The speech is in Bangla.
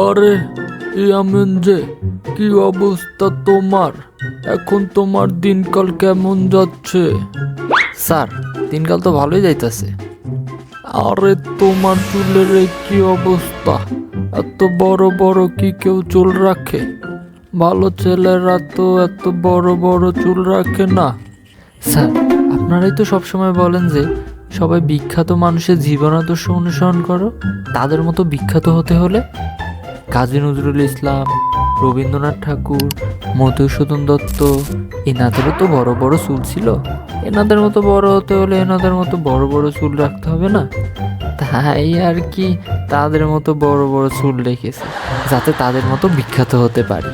আরে ইয়ামিন যে, কি অবস্থা তোমার? এখন তোমার দিনকাল কেমন যাচ্ছে? স্যার, দিনকাল তো ভালোই যাইতেছে। আরে তোমার চুলের এই কি অবস্থা? এত বড় বড় কি কেউ চুল রাখে? ভালো ছেলেরা তো এত বড় বড় চুল রাখে না। স্যার, আপনারাই তো সবসময় বলেন যে সবাই বিখ্যাত মানুষের জীবনাদর্শ অনুসরণ করো। তাদের মতো বিখ্যাত হতে হলে কাজী নজরুল ইসলাম, রবীন্দ্রনাথ ঠাকুর, মধুসূদন দত্ত, এনাদেরও তো বড় বড় চুল ছিল। এনাদের মতো বড় হতে হলে এনাদের মতো বড় বড় চুল রাখতে হবে না? তাই আর কি, তাদের মতো বড় বড় চুল রেখেছে যাতে তাদের মতো বিখ্যাত হতে পারি।